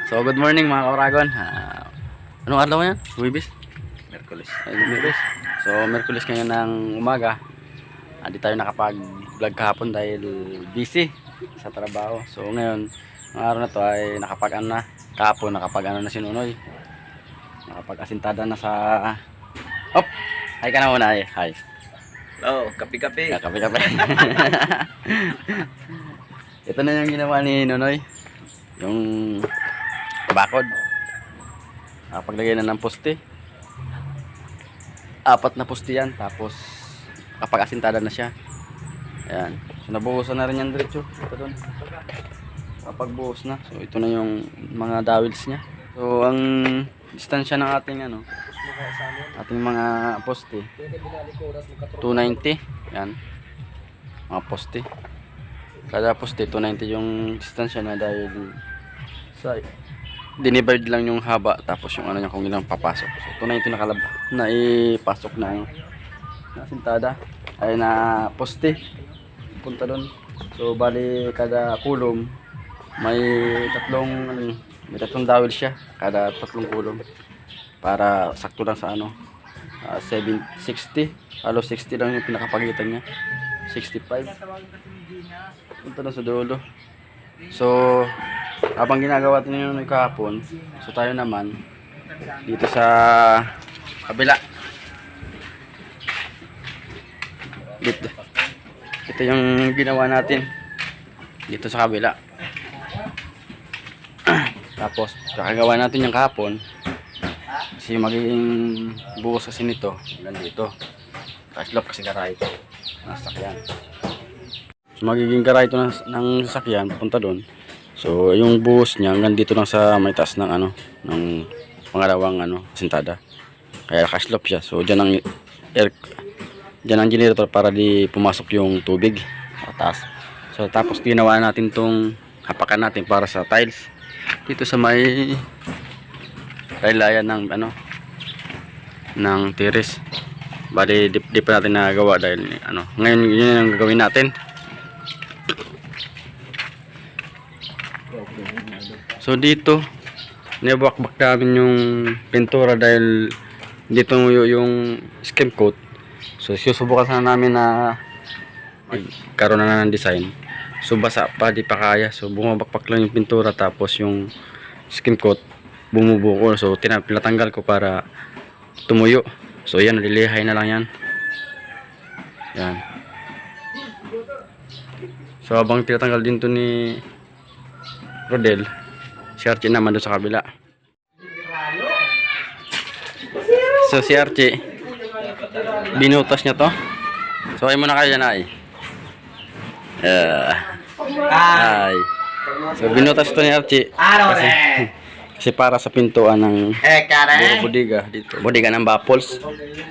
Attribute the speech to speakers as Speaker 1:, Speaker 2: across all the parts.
Speaker 1: So, good morning mga kauragon. Anong araw yan? Huwibis?
Speaker 2: Merkulis.
Speaker 1: Merkulis. So, Merkulis ngayon ng umaga. Di tayo nakapag-vlog kahapon dahil busy sa trabaho. So, ngayon, ang araw na to ay nakapag-ano na. Kahapon, nakapag-ano na si Nunoy. Nakapag-asintada na sa... Hop! Hi ka na muna eh. Hi.
Speaker 2: Hello, kape-kape.
Speaker 1: Kape-kape. Ito na yung ginawa ni Nunoy. Yung bakod. Paglagay na ng poste. 4 na poste yan. Tapos kapag asintada na siya. Ayan. So nabuhusan na rin yan diretso. Ito doon. Kapag buhos na. So ito na yung mga dowels niya. So ang distansya ng ating ating mga poste 290. Yan. Mga poste. Kada poste 290 yung distansya na dahil sa dinivide lang yung haba tapos yung ano niya kung ilang papasok. So 290 na ipasok na sintada ay na poste punta doon. So bali kada kulom may tatlong dowel siya kada tatlong kulom para sakto lang sa 760 halos 60 lang yung pinakapagitan niya 65 punta doon sa dulo. So habang ginagawa natin yung kahapon, so tayo naman dito sa kabila. Ito yung ginawa natin dito sa kabila. Tapos kakagawa natin yung kahapon kasi magiging buhos kasi nito hanggang dito. Kaslop kasi garay ito ng sasakyan. So magiging garay ito ng sasakyan papunta doon. So yung buhos niya hanggang dito lang sa may taas ng ng pangalawang sintada. Kaya nakaslop siya. So diyan ang generator para di pumasok yung tubig sa taas. So tapos ginawa natin tong hapakan natin para sa tiles dito sa may laylayan ng ng tiris. Bali di pa natin nagawa dahil ngayon yun ang gagawin natin. So dito nibuwakbak namin yung pintura dahil dito yung skim coat. So susubukan sana namin na magkaroon na ng design. So basa pa, di pa kaya. So bumabakbak lang yung pintura tapos yung skim coat bumubukol. So pinatanggal ko para tumuyo. So yan, nililihay na lang yan. Yan. So habang tinatanggal din to ni Rodel, si Archie naman doon sa kabila. So si Archie binutas niya to. So ay muna kayo na ay. Ay. So binutas to ni Archie kasi para sa pintuan ng bodega dito. Bodega ng Baffles.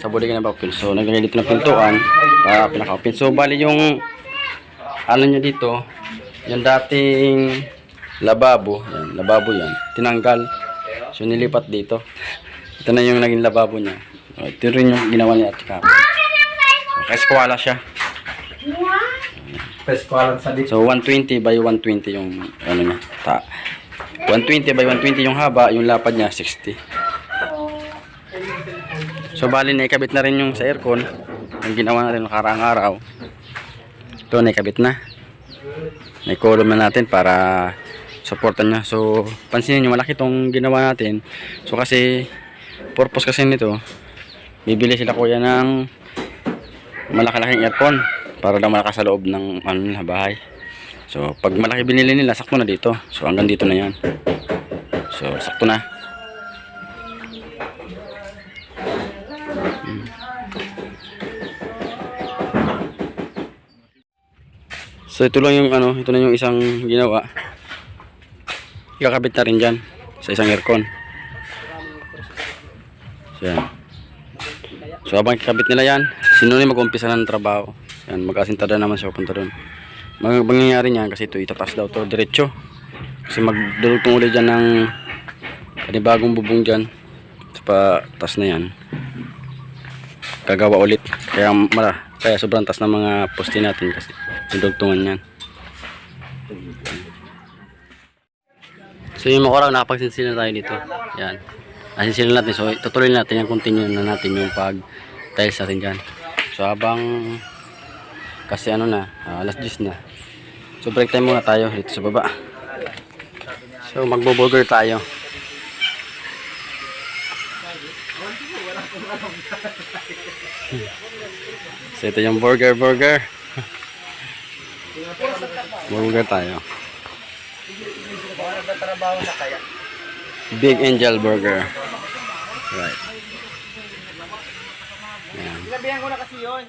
Speaker 1: Sa bodega ng Baffles. So naglagay dito ng pintuan para pinaka-open. So bali yung niya dito, yung dating lababo yan, tinanggal. So nilipat dito. Ito na yung naging lababo niya. Ito rin yung ginawa niya at saka. So, eskwala siya. So 120 by 120 yung niya. 120 by 120 yung haba, yung lapad niya 60. So bali naikabit na rin yung sa aircon. Yung ginawa natin nakaraang araw. Ito naikabit na. Naikolom na natin para supportan niya. So pansinin niyo malaki tong ginawa natin. So kasi purpose kasi nito, bibili sila kuya ng malaki-laking aircon para lang malakas sa loob ng bahay. So pag malaki binili nila, sakto na dito. So hanggang dito na yan. So sakto na. So ito lang yung ito na yung isang ginawa. Ikakabit na rin dyan sa isang aircon. So yan. So habang ikakabit nila yan, sino na mag-umpisa ng trabaho. Yan, mag-asintada naman siya papunta doon. Mangyayari niyan kasi ito itataas daw to diretso. Kasi magdulutong ulit dyan ng panibagong bubong dyan. Pa taas na yan. Gagawa ulit. Kaya sobrang taas ng mga poste natin kasi dudugtungan yan. So yung mga oraw, nakapagsinsil na tayo dito. Yan. Nasinsil natin. So tutuloy natin yung continue na natin yung pag tiles natin dyan. So habang kasi ano na, alas 10 na. So break time muna tayo dito sa baba. So magbo-burger tayo. So ito yung burger. Burger tayo. Big Angel Burger. Right. Yan.
Speaker 3: Sinabihan ko na kasi yun.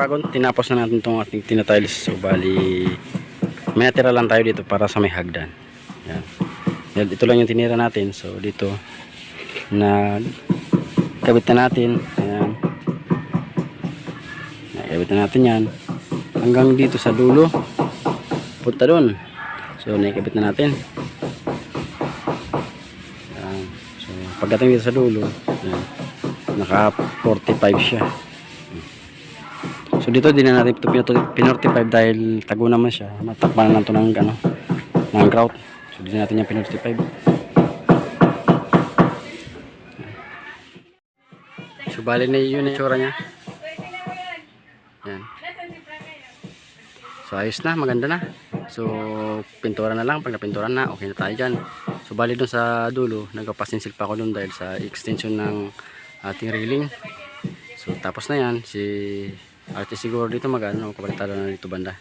Speaker 1: Kuragon, tinapos na natin itong ating tinatiles. So bali, may natira lang tayo dito para sa may hagdan. Yan. Yan, ito lang yung tinira natin. So dito, kabit na natin. Ayan. Nakabit na natin yan. Hanggang dito sa dulo. Punta doon. So nakabit na natin. Ayan. So pagdating dito sa dulo, ayan, naka 45 siya. So dito din na natin ito pin-45 dahil tago naman siya. Matakpan na lang ito ng grout. So din natin yung pin-45. So bali na yun yung itsura niya. Yan. So ayos na, maganda na. So pintura na lang, pag napinturan na, okay na tayo dyan. So bali dun sa dulo, nagpapasinsil pa ako dun dahil sa extension ng ating railing. So tapos na yan, si Ate siguro dito kapalitado na dito banda.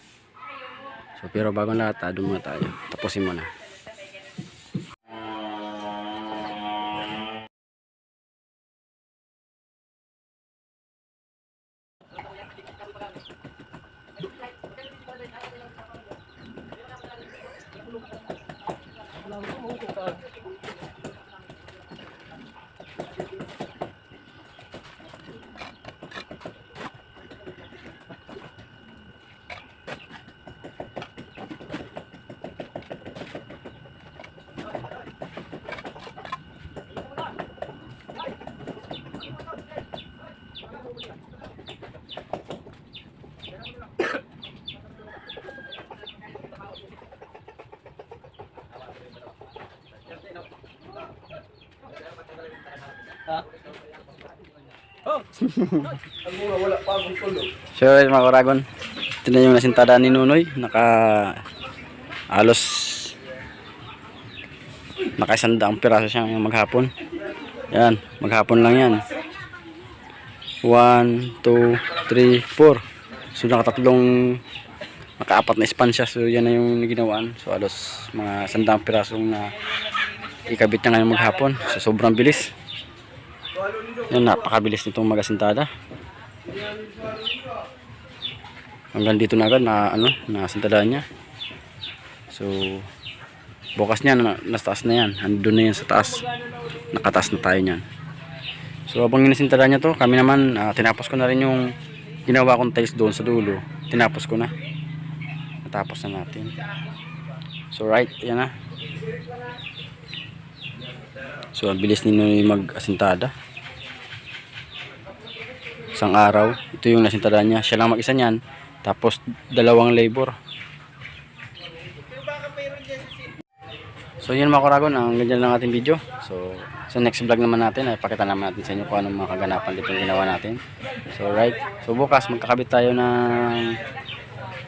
Speaker 1: So pero bago na lahat, doon muna tayo. Tapusin muna. So mga Kuragon, ito na yung nasintada ni Nunoy. Halos naka-100 piraso siya maghapon. Yan, maghapon lang yan. 1, 2, 3, 4. So naka-4 na span siya. So yan na yung ginawaan. So halos mga 100 pirasong na ikabit niya ngayon maghapon. So sobrang bilis. Yan, napakabilis nitong magasintada. Hanggang dito na agad nasintadaan niya. So bukas niya nasa taas na yan. Andun na yan sa taas. Nakataas na tayo niyan. So habang sinintadaan niya to, kami naman tinapos ko na rin yung ginawa kong tiles doon sa dulo. Tinapos ko na. Natapos na natin. So right, yan na. So ang bilis nino mag-asintada. Isang araw, ito yung nasintadaan niya. Siya lang mag-isa niyan. Tapos 2 labor. So yun mga Kuragon, ang ganyan lang ating video. So next vlog naman natin ay pakita naman natin sa inyo kung anong mga kaganapan dito yung ginawa natin. So right, so bukas magkakabit tayo ng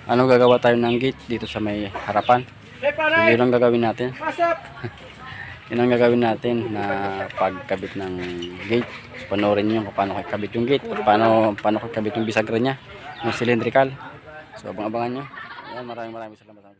Speaker 1: gagawa tayo ng gate dito sa may harapan. So yun ang gagawin natin. Yun ang gagawin natin na pagkabit ng gate. So, panoorin nyo kung paano kakabit yung gate at paano kakabit yung bisagra niya, yung cylindrical. So abang-abangan nyo. Ayan, maraming salamat.